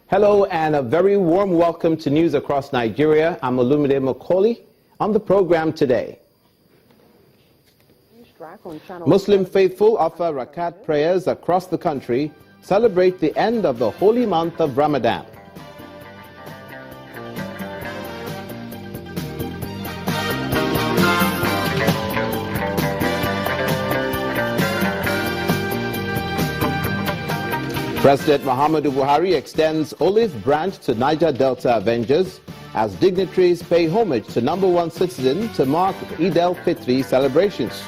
Hello and a very warm welcome to News Across Nigeria. I'm Olumide Macaulay. On the program today, Muslim faithful offer Rakat prayers across the country, celebrate the end of the holy month of Ramadan. President Muhammadu Buhari extends olive branch to Niger Delta Avengers as dignitaries pay homage to #1 citizen to mark Eid al-Fitr celebrations.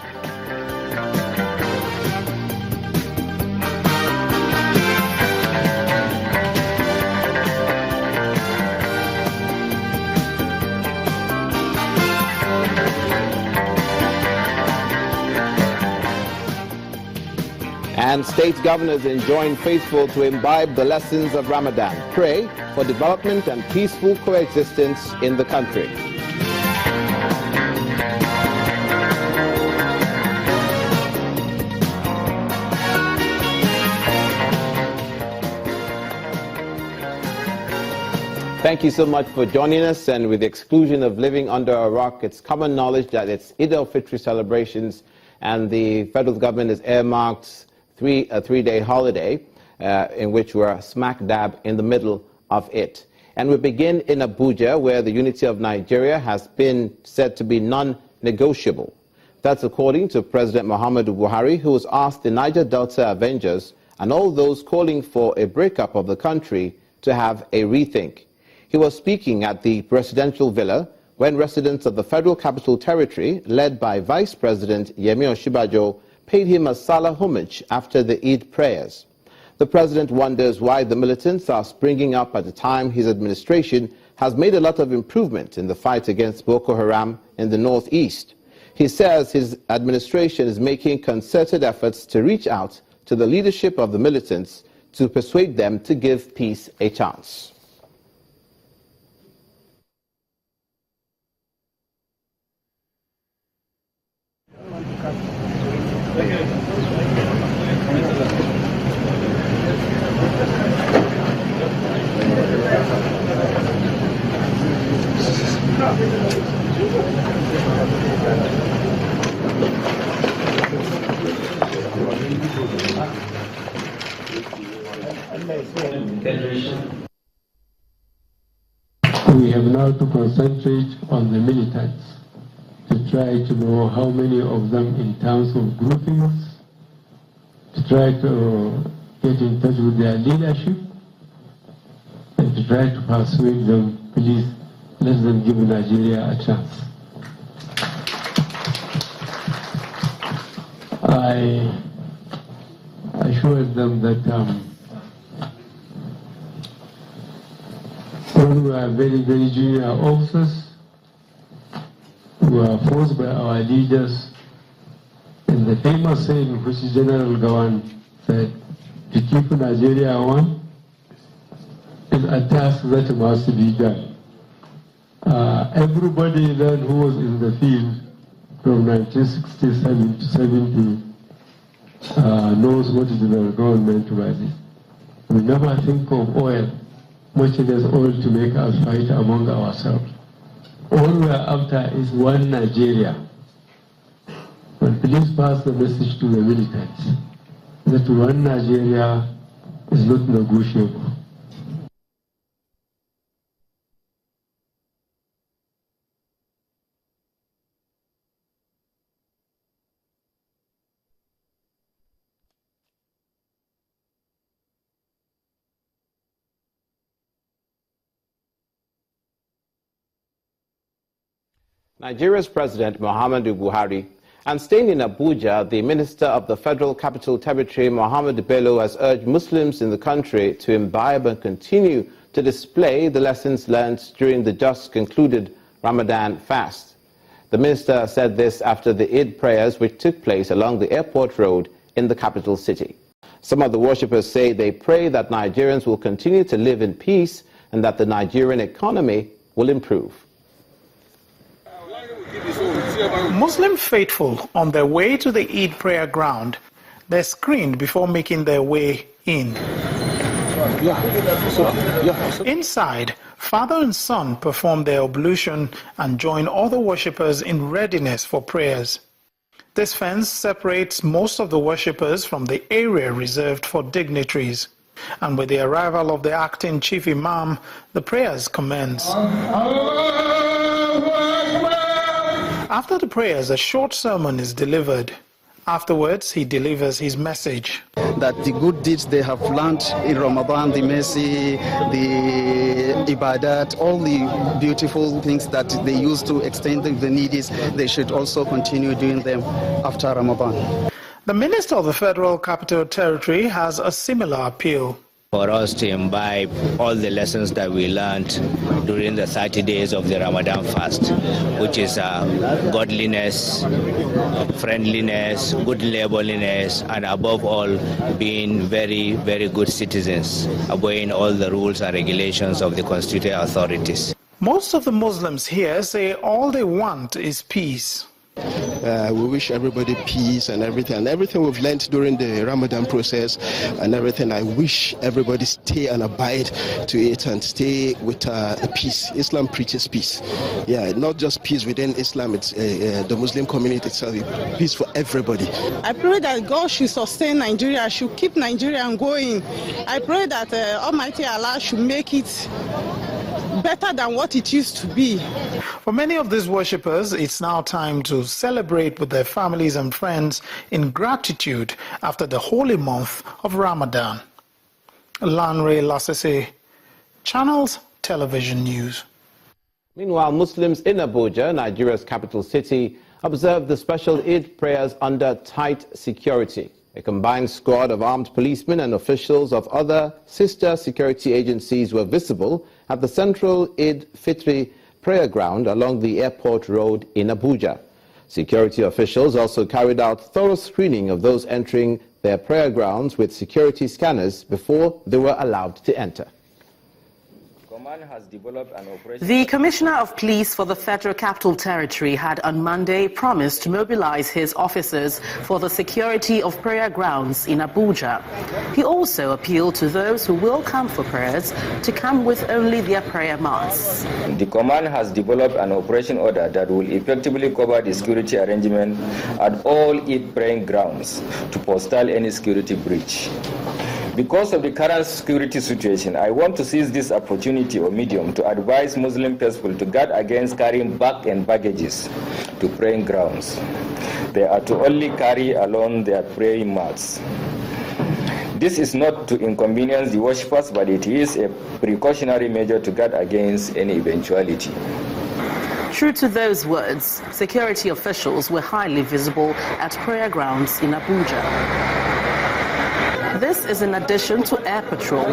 And state governors enjoin faithful to imbibe the lessons of Ramadan. Pray for development and peaceful coexistence in the country. Thank you so much for joining us. And with the exclusion of living under a rock, it's common knowledge that it's Eid al-Fitr celebrations, and the federal government has earmarked a three-day holiday in which we're smack dab in the middle of it. And we begin in Abuja, where the unity of Nigeria has been said to be non-negotiable. That's according to President Muhammadu Buhari, who has asked the Niger Delta Avengers and all those calling for a breakup of the country to have a rethink. He was speaking at the presidential villa when residents of the Federal Capital Territory, led by Vice President Yemi Osinbajo, paid him a Salah homage after the Eid prayers. The president wonders why the militants are springing up at a time his administration has made a lot of improvement in the fight against Boko Haram in the northeast. He says his administration is making concerted efforts to reach out to the leadership of the militants to persuade them to give peace a chance. We have now to concentrate on the militants to try to know how many of them in terms of groupings, to try to get in touch with their leadership, and to try to persuade them, please, let them give Nigeria a chance. I assured them that when we were very, very junior officers, we were forced by our leaders, and the famous saying which General Gawan said, to keep Nigeria one is a task that must be done. Everybody then who was in the field from 1967 to 70 knows what the government was. We never think of oil, much less oil to make us fight among ourselves. All we are after is one Nigeria. But please pass the message to the militants that one Nigeria is not negotiable. Nigeria's President Muhammadu Buhari, and staying in Abuja, the Minister of the Federal Capital Territory, Mohammed Bello, has urged Muslims in the country to imbibe and continue to display the lessons learned during the just concluded Ramadan fast. The minister said this after the Eid prayers which took place along the airport road in the capital city. Some of the worshippers say they pray that Nigerians will continue to live in peace and that the Nigerian economy will improve. Muslim faithful on their way to the Eid prayer ground, they screened before making their way in. Inside, father and son perform their ablution and join other worshippers in readiness for prayers. This fence separates most of the worshippers from the area reserved for dignitaries. And with the arrival of the acting chief imam, the prayers commence. After the prayers, a short sermon is delivered. Afterwards, he delivers his message. That the good deeds they have learned in Ramadan, the mercy, the ibadat, all the beautiful things that they use to extend to the needy, they should also continue doing them after Ramadan. The Minister of the Federal Capital Territory has a similar appeal. For us to imbibe all the lessons that we learned during the 30 days of the Ramadan fast, which is godliness, friendliness, good neighborliness, and above all, being very, very good citizens, obeying all the rules and regulations of the constituted authorities. Most of the Muslims here say all they want is peace. We wish everybody peace and everything we've learned during the Ramadan process and everything. I wish everybody stay and abide to it and stay with the peace. Islam preaches peace. Yeah, not just peace within Islam, it's the Muslim community itself. Peace for everybody. I pray that God should sustain Nigeria, should keep Nigeria going. I pray that Almighty Allah should make it better than what it used to be. For many of these worshippers, it's now time to celebrate with their families and friends in gratitude after the holy month of Ramadan. Lanre Lasese, Channels Television News. Meanwhile, Muslims in Abuja, Nigeria's capital city, observed the special Eid prayers under tight security. A combined squad of armed policemen and officials of other sister security agencies were visible at the central Eid Fitri prayer ground along the airport road in Abuja. Security officials also carried out thorough screening of those entering their prayer grounds with security scanners before they were allowed to enter. The Commissioner of Police for the Federal Capital Territory had on Monday promised to mobilize his officers for the security of prayer grounds in Abuja. He also appealed to those who will come for prayers to come with only their prayer mats. The command has developed an operation order that will effectively cover the security arrangement at all Eid praying grounds to forestall any security breach. Because of the current security situation, I want to seize this opportunity or medium to advise Muslim people to guard against carrying bag and baggages to praying grounds. They are to only carry along their praying mats. This is not to inconvenience the worshippers, but it is a precautionary measure to guard against any eventuality. True to those words, security officials were highly visible at prayer grounds in Abuja. This is in addition to air patrol.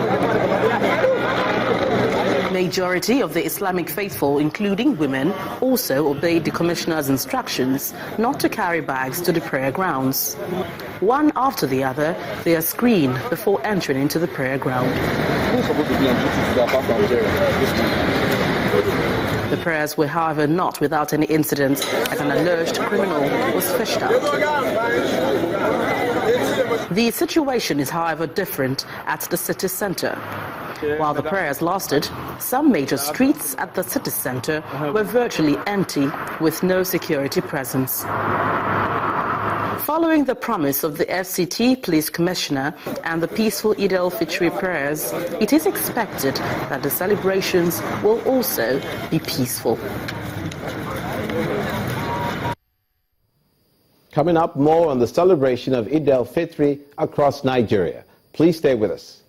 Majority of the Islamic faithful, including women, also obeyed the Commissioner's instructions not to carry bags to the prayer grounds. One after the other, they are screened before entering into the prayer ground. The prayers were, however, not without any incidents, as an alleged criminal was fished out. The situation is, however, different at the city center. While the prayers lasted, some major streets at the city center were virtually empty with no security presence. Following the promise of the FCT Police Commissioner and the peaceful Eid al-Fitr prayers, it is expected that the celebrations will also be peaceful. Coming up, more on the celebration of Eid al-Fitr across Nigeria. Please stay with us.